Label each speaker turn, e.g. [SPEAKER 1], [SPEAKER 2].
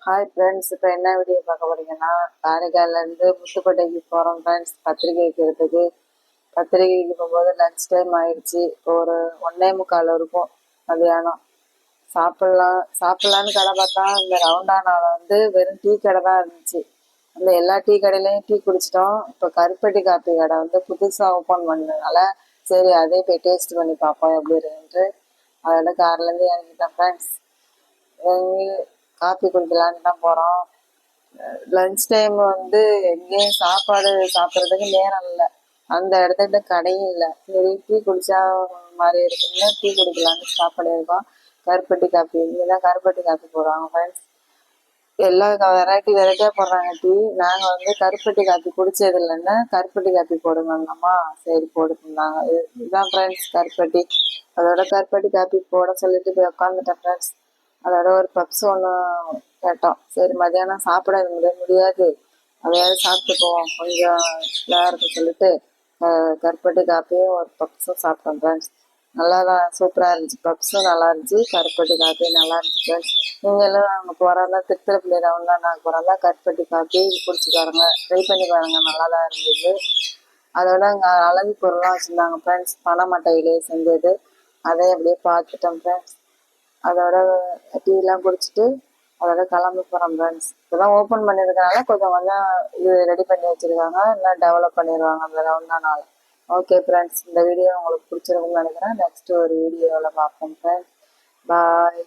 [SPEAKER 1] Hi friends, இப்போ என்ன video பார்க்க போறீங்கன்னா, காரைக்கால்லேருந்து முத்துப்பேட்டைக்கு போகிறோம் ஃப்ரெண்ட்ஸ். பத்திரிக்கை வைக்கிறதுக்கு. பத்திரிக்கைக்கு போகும்போது லன்ச் டைம் ஆயிடுச்சு. ஒரு 1:45 இருக்கும் மதியானம். சாப்பிட்லான்னு கடை பார்த்தா இந்த ரவுண்டானாவில் வெறும் டீ கடை தான் இருந்துச்சு. அந்த எல்லா டீ கடையிலையும் டீ குடிச்சிட்டோம். இப்போ கருப்பட்டி காப்பி கடை புதுசாக ஓப்பன் பண்ணதுனால சரி அதே போய் டேஸ்ட் பண்ணி பார்ப்போம் எப்படி இருக்குன்ட்டு அதோட கார்லேருந்து இறங்கிட்டோம் ஃப்ரெண்ட்ஸ். காஃபி குடிக்கலான்னு தான் போகிறோம். லன்ச் டைம் எங்கேயும் சாப்பாடு சாப்பிட்றதுக்கு நேரம் இல்லை. அந்த இடத்துக்கிட்ட கடையும் இல்லை. சரி டீ குடிச்சா மாதிரி இருக்குன்னு டீ குடிக்கலான்னு ஸ்டாப் பண்ணியிருக்கோம். கருப்பட்டி காப்பி இங்கே தான் கருப்பட்டி காப்பி போடுவாங்க ஃப்ரெண்ட்ஸ். எல்லா வெரைட்டியாக போடுறாங்க டீ. நாங்கள் கருப்பட்டி காப்பி குடிச்சது இல்லைன்னா கருப்பட்டி காப்பி போடுங்கம்மா. சரி போட்டுருந்தாங்க. இதுதான் ஃப்ரெண்ட்ஸ் கருப்பட்டி. அதோட கருப்பட்டி காப்பி போட சொல்லிட்டு போய் உட்காந்துட்டேன் ஃப்ரெண்ட்ஸ். அதோட ஒரு பப்ஸ் ஒன்று கேட்டோம். சரி மதியானம் சாப்பிட முடியாது, அதையாவது சாப்பிட்டு போவோம் கொஞ்சம் இதாக இருக்கும் சொல்லிட்டு கருப்பட்டி காப்பியும் ஒரு பப்ஸும் சாப்பிட்டோம் ஃப்ரெண்ட்ஸ். நல்லா தான் சூப்பராக இருந்துச்சு. பப்ஸும் நல்லா இருந்துச்சு, கருப்பட்டி காப்பியும் நல்லா இருந்துச்சு ஃப்ரெண்ட்ஸ். நீங்களும் அங்கே போகிறாங்க திருத்திரப்பள்ளி ரவுண்டாக நாங்கள் போகிறாங்க கருப்பட்டி காப்பி குடிச்சு பாருங்க, ட்ரை பண்ணி பாருங்க, நல்லா தான் இருந்தது. அதோட அங்கே அழகு பொருள்லாம் வச்சுருந்தாங்க ஃப்ரெண்ட்ஸ். பனை மட்டையிலே செஞ்சது, அதை அப்படியே பார்த்துட்டோம் ஃப்ரெண்ட்ஸ். அதோட டீலாம் குடிச்சிட்டு அதோட கிளம்பி போகிறோம் ஃப்ரெண்ட்ஸ். இப்போதான் ஓப்பன் பண்ணியிருக்கனால கொஞ்சம் கொஞ்சம் இது ரெடி பண்ணி வச்சுருக்காங்க, இன்னும் டெவலப் பண்ணிடுவாங்க அந்த ரவுண்டானால. ஓகே ஃப்ரெண்ட்ஸ், இந்த வீடியோ உங்களுக்கு பிடிச்சிருக்குன்னு நினைக்கிறேன். நெக்ஸ்ட் ஒரு வீடியோவில் பார்ப்போம் ஃப்ரெண்ட்ஸ். பாய்.